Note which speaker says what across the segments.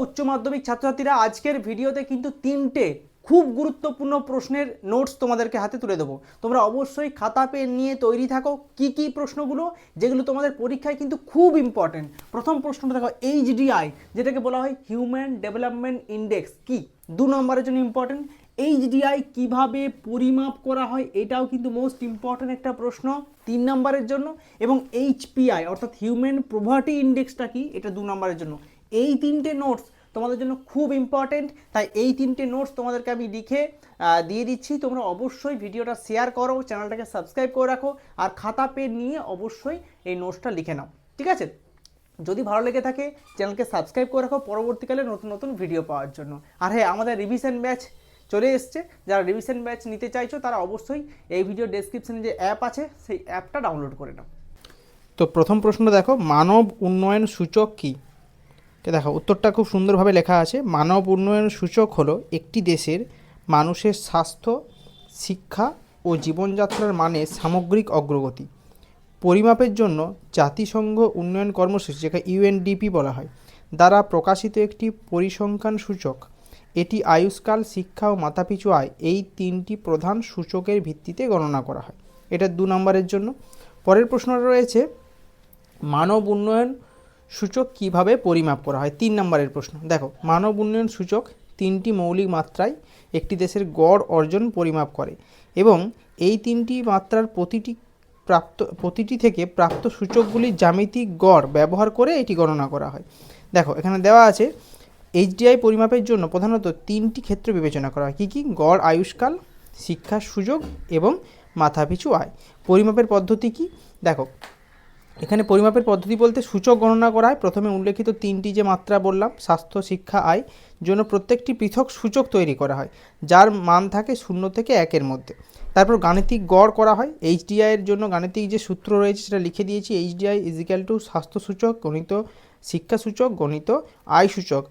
Speaker 1: উচ্চ মাধ্যমিক ছাত্রছাত্রীরা আজকের ভিডিওতে কিন্তু তিনটে খুব গুরুত্বপূর্ণ প্রশ্নের নোটস তোমাদেরকে হাতে তুলে দেবো। তোমরা অবশ্যই খাতা পেন নিয়ে তৈরি থাকো। কি কি প্রশ্নগুলো যেগুলো তোমাদের পরীক্ষায় কিন্তু খুব ইম্পর্টেন্ট। প্রথম প্রশ্নটা দেখো, এইচডিআই যেটাকে বলা হয় হিউম্যান ডেভেলপমেন্ট ইন্ডেক্স কি 2 নম্বরের জন্য ইম্পর্টেন্ট। এইচডিআই কিভাবে পরিমাপ করা হয় এটাও কিন্তু মোস্ট ইম্পর্টেন্ট একটা প্রশ্ন 3 নম্বরের জন্য। এবং এইচপিআই অর্থাৎ হিউম্যান পভার্টি ইন্ডেক্সটা কি এটা 2 নম্বরের জন্য। এই তিনটে নোটস তোমাদের জন্য খুব ইম্পর্টেন্ট, তাই এই তিনটে নোটস তোমাদেরকে আমি লিখে দিয়ে দিচ্ছি। তোমরা অবশ্যই ভিডিওটা শেয়ার করো, চ্যানেলটাকে সাবস্ক্রাইব করে রাখো, আর খাতা পেন নিয়ে অবশ্যই এই নোটসটা লিখে নাও, ঠিক আছে? যদি ভালো লেগে থাকে চ্যানেলকে সাবস্ক্রাইব করে রাখো পরবর্তীকালে নতুন নতুন ভিডিও পাওয়ার জন্য। আর হ্যাঁ, আমাদের রিভিশন ব্যাচ চলে এসছে। যারা রিভিশন ব্যাচ নিতে চাইছো তারা অবশ্যই এই ভিডিও ডেসক্রিপশনে যে অ্যাপ আছে সেই অ্যাপটা ডাউনলোড করে নাও। তো প্রথম প্রশ্ন দেখো, মানব উন্নয়ন সূচক কী? দেখো উত্তরটা খুব সুন্দরভাবে লেখা আছে। মানব উন্নয়ন সূচক হলো একটি দেশের মানুষের স্বাস্থ্য, শিক্ষা ও জীবনযাত্রার মানে সামগ্রিক অগ্রগতি পরিমাপের জন্য জাতিসংঘ উন্নয়ন কর্মসূচি, যেটা ইউএনডিপি বলা হয়, দ্বারা প্রকাশিত একটি পরিসংখ্যান সূচক। এটি আয়ুষ্কাল, শিক্ষা ও মাথাপিছু আয় এই তিনটি প্রধান সূচকের ভিত্তিতে গণনা করা হয়। এটা 2 নম্বরের জন্য। পরের প্রশ্নটা রয়েছে, মানব উন্নয়ন সূচক কিভাবে পরিমাপ করা হয়? 3 নম্বরের প্রশ্ন। দেখো, মানব উন্নয়ন সূচক 3টি মৌলিক মাত্রায় একটি দেশের গড় অর্জন পরিমাপ করে এবং এই 3টি মাত্রার প্রতিটি থেকে প্রাপ্ত সূচকগুলির জ্যামিতিক গড় ব্যবহার করে এটি গণনা করা হয়। দেখো এখানে দেওয়া আছে, এইচডিআই পরিমাপের জন্য প্রধানত 3টি ক্ষেত্র বিবেচনা করা হয়। কী কী? গড় আয়ুষ্কাল, শিক্ষার সুযোগ এবং মাথাপিছু আয়। পরিমাপের পদ্ধতি কি? দেখো এখানে পরিমাপের পদ্ধতি বলতে সূচক গণনা করা হয়। প্রথমে উল্লেখিত 3টি যে মাত্রা বললাম, স্বাস্থ্য, শিক্ষা, আয়, জন্য প্রত্যেকটি পৃথক সূচক তৈরি করা হয় যার মান থাকে 0 থেকে 1-এর মধ্যে। তারপর গাণিতিক গড় করা হয়। এইচডিআইয়ের জন্য গাণিতিক যে সূত্র রয়েছে সেটা লিখে দিয়েছি। এইচডিআই ইজিক্যাল টু স্বাস্থ্য সূচক গণিত শিক্ষা সূচক গণিত আয় সূচক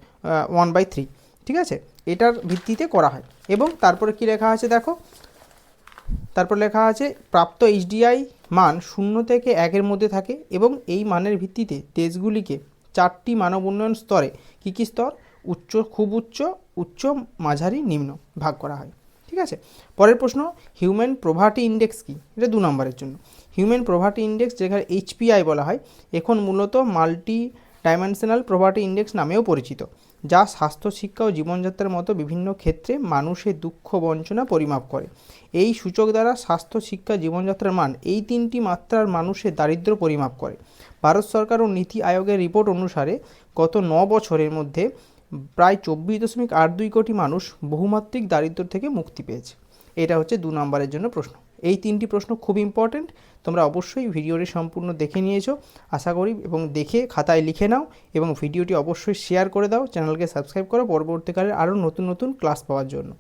Speaker 1: 1/3, ঠিক আছে? এটার ভিত্তিতে করা হয়। এবং তারপরে কি লেখা আছে দেখো, তারপর লেখা আছে প্রাপ্ত এইচডিআই মান 0 থেকে 1-এর মধ্যে থাকে এবং এই মানের ভিত্তিতে দেশগুলিকে 4টি মানব উন্নয়ন স্তরে, কী কী স্তর? উচ্চ, খুব উচ্চ, উচ্চ, মাঝারি, নিম্ন ভাগ করা হয়, ঠিক আছে? পরের প্রশ্ন, হিউম্যান পভার্টি ইন্ডেক্স কী? এটা 2 নম্বরের জন্য। হিউম্যান পভার্টি ইন্ডেক্স, যেখানে এইচপিআই বলা হয়, এখন মূলত মাল্টি ডাইমেনশনাল পভার্টি ইন্ডেক্স নামেও পরিচিত, যা স্বাস্থ্য, শিক্ষা ও জীবনযাত্রার মতো বিভিন্ন ক্ষেত্রে মানুষের দুঃখ বঞ্চনা পরিমাপ করে। এই সূচক দ্বারা স্বাস্থ্য, শিক্ষা, জীবনযাত্রার মান এই 3টি মাত্রার মানুষের দারিদ্র্য পরিমাপ করে। ভারত সরকার ও নীতি আয়োগের রিপোর্ট অনুসারে গত 9 বছরের মধ্যে প্রায় 24.82 কোটি মানুষ বহুমাত্রিক দারিদ্র্য থেকে মুক্তি পেয়েছে। এটা হচ্ছে 2 নম্বরের জন্য প্রশ্ন। এই 3টি প্রশ্ন খুব ইম্পর্টেন্ট, তোমরা অবশ্যই ভিডিওটি সম্পূর্ণ দেখে নিয়েছো আশা করি, এবং দেখে খাতায় লিখে নাও এবং ভিডিওটি অবশ্যই শেয়ার করে দাও, চ্যানেলকে সাবস্ক্রাইব করো পরবর্তীকালে আরও নতুন নতুন ক্লাস পাওয়ার জন্য।